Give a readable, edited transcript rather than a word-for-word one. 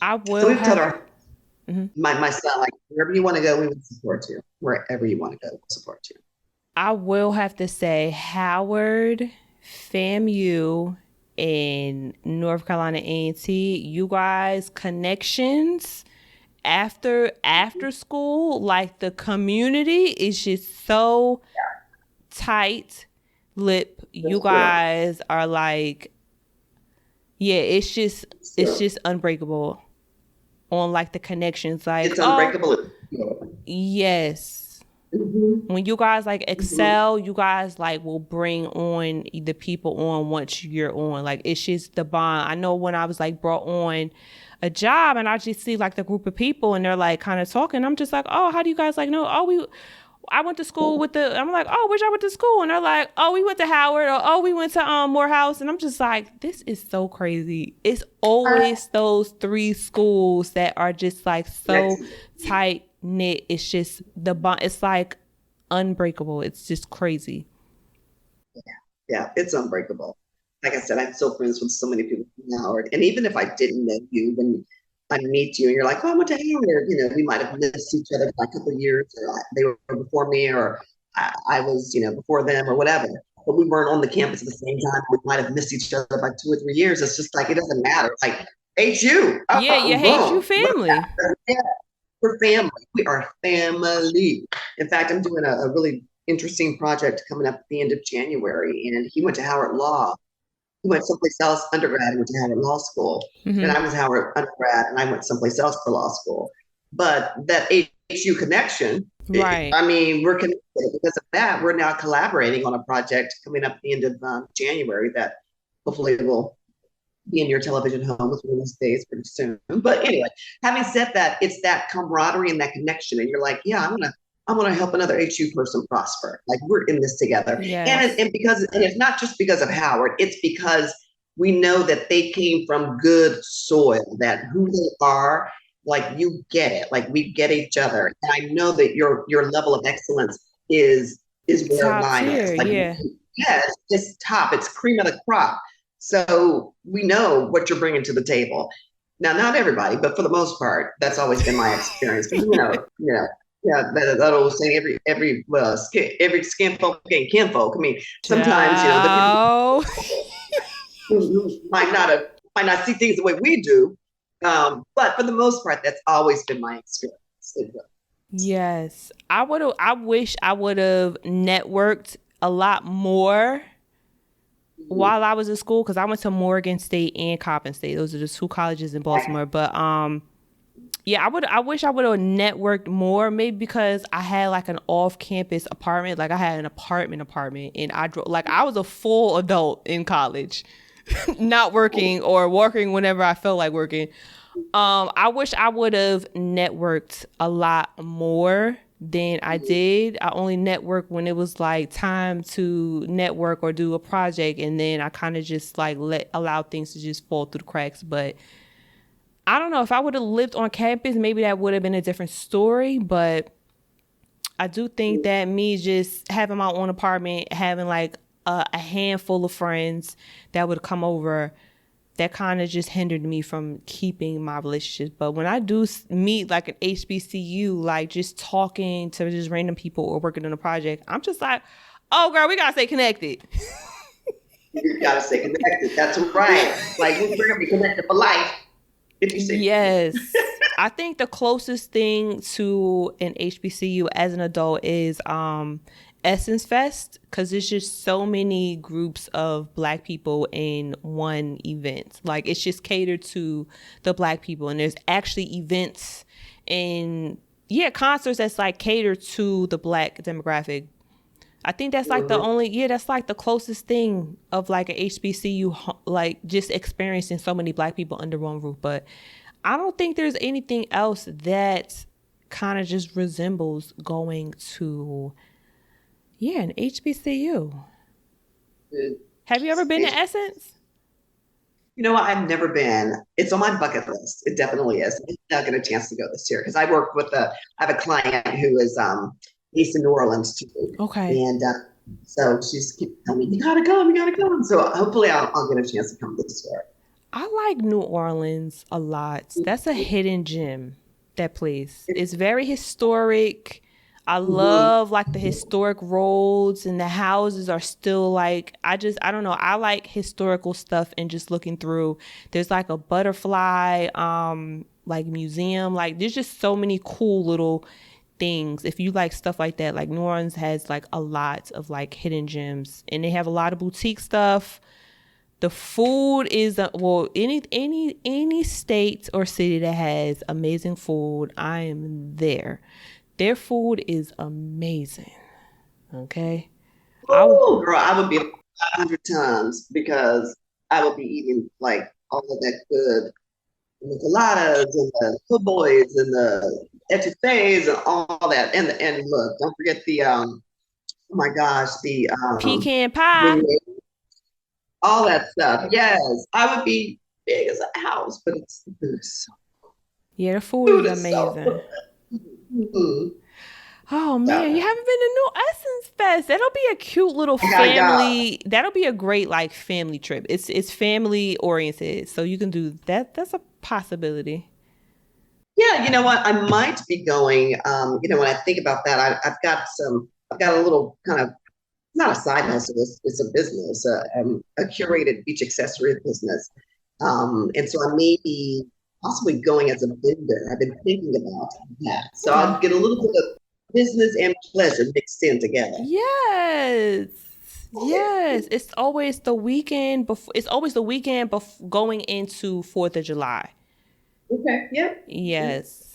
I So will we've told have. our Mhm. my son, like, wherever you want to go, we would support you. Wherever you want to go, we'll support you. I will have to say Howard, FAMU, and North Carolina A&T. You guys connections after school, like the community is just so tight lip. You That's true. guys are like, yeah, It's it's true. just unbreakable on like the connections. Like, It's oh unbreakable. yes, Mm-hmm. when you guys like Mm-hmm. excel, you guys like will bring on the people on once you're on. Like it's just the bond. I know when I was like brought on a job and I just see like the group of people and they're like kind of talking, I'm just like, oh, how do you guys like know? Oh, I went to school with the. I'm like, oh, where'd y'all went to school? And they're like, oh, we went to Howard, or oh, we went to Morehouse, and I'm just like, this is so crazy. It's always those three schools that are just like so Next. tight knit. It's just the bond. It's like unbreakable. It's just crazy. Yeah, it's unbreakable. Like I said, I'm still friends with so many people from Howard. And even if I didn't know you, when I meet you and you're like, oh, I went to Howard, we might have missed each other by a couple of years, or they were before me, or I was, before them, or whatever. But we weren't on the campus at the same time. We might have missed each other by 2 or 3 years. It's just like, it doesn't matter. Like, HU, Yeah, you oh, hate you boom. Look family. at that. Yeah, we're family. We are family. In fact, I'm doing a really interesting project coming up at the end of January. And he went to Howard Law. He went someplace else undergrad and went to Howard Law School. And Hmm. I was Howard undergrad and I went someplace else for law school. But that HU connection, Right. I mean, we're connected because of that. We're now collaborating on a project coming up at the end of January that hopefully will be in your television home with one of these days pretty soon. But anyway, having said that, it's that camaraderie and that connection, and you're like, yeah, I'm gonna help another HU person prosper. Like we're in this together, Yes. and it's not just because of Howard. It's because we know that they came from good soil. That who they are, like you get it. Like we get each other, and I know that your level of excellence is where Top mine tier. is. Like Yeah. yeah, it's just top. It's cream of the crop. So we know what you're bringing to the table. Now, not everybody, but for the most part, that's always been my experience. But yeah, that old saying, every skin folk ain't kinfolk. I mean, sometimes the people Ciao. who might not see things the way we do, but for the most part, that's always been my experience. Yes. I wish I would have networked a lot more while I was in school because I went to Morgan State and Coppin State. Those are the two colleges in Baltimore. But yeah, I wish I would have networked more. Maybe because I had like an off campus apartment. Like I had an apartment, and I drove. Like I was a full adult in college, not working or working whenever I felt like working. I wish I would have networked a lot more than I did. I only networked when it was like time to network or do a project, and then I kind of just like allow things to just fall through the cracks. But I don't know if I would have lived on campus, maybe that would have been a different story. But I do think that me just having my own apartment, having like a handful of friends that would come over, that kind of just hindered me from keeping my relationships. But when I do meet like an HBCU, like just talking to just random people or working on a project, I'm just like, oh girl, we gotta stay connected. You got to stay connected. That's right. Like we're gonna be connected for life if you say. Yes. I think the closest thing to an HBCU as an adult is Essence Fest because there's just so many groups of black people in one event. Like it's just catered to the black people, and there's actually events and yeah, concerts that's like catered to the black demographic. I think that's like the Mhm. only that's like the closest thing of like a HBCU like just experiencing so many black people under one roof. But I don't think there's anything else that kind of just resembles going to an HBCU. Have you ever been to It's Essence? what? I've never been. It's on my bucket list. It definitely is. I did not get a chance to go this year because I work with I have a client who is based in New Orleans too, Okay. and so she's keep telling me you gotta come, you gotta come. So hopefully I'll get a chance to come this year. I like New Orleans a lot. That's a hidden gem, that place. It's very historic. I Mhm. love like the historic roads, and the houses are still like, I don't know. I like historical stuff, and just looking through. There's like a butterfly like museum. Like there's just so many cool little things. If you like stuff like that, like New Orleans has like a lot of like hidden gems, and they have a lot of boutique stuff. The food is well, any state or city that has amazing food, I am there. Their food is amazing. Okay, I Oh, girl, I would be 500 times because I would be eating like all of that good the coladas and the po' boys and the etouffees and all that. And look, don't forget the oh my gosh, the pecan pie. beignet, all that stuff. Yes, I would be big as a house, but it's the food is so Yeah, the food is food is so amazing. good. Mhm. Oh man, you Yeah. haven't been to New Essence Fest. That'll be a cute little I gotta go. family. That'll be a great like family trip. It's family oriented, so you can do that. That's a possibility. Yeah, you know what? I might be going. When I think about that, I've got a little kind of not a side hustle. It's a business, a curated beach accessory business. And so I may be possibly going as a vendor. I've been thinking about that. So Okay. I'll get a little bit of business and pleasure mixed in together. Yes. Yes. It's always the weekend before, it's always the weekend going into 4th of July. Okay, yeah. Yes.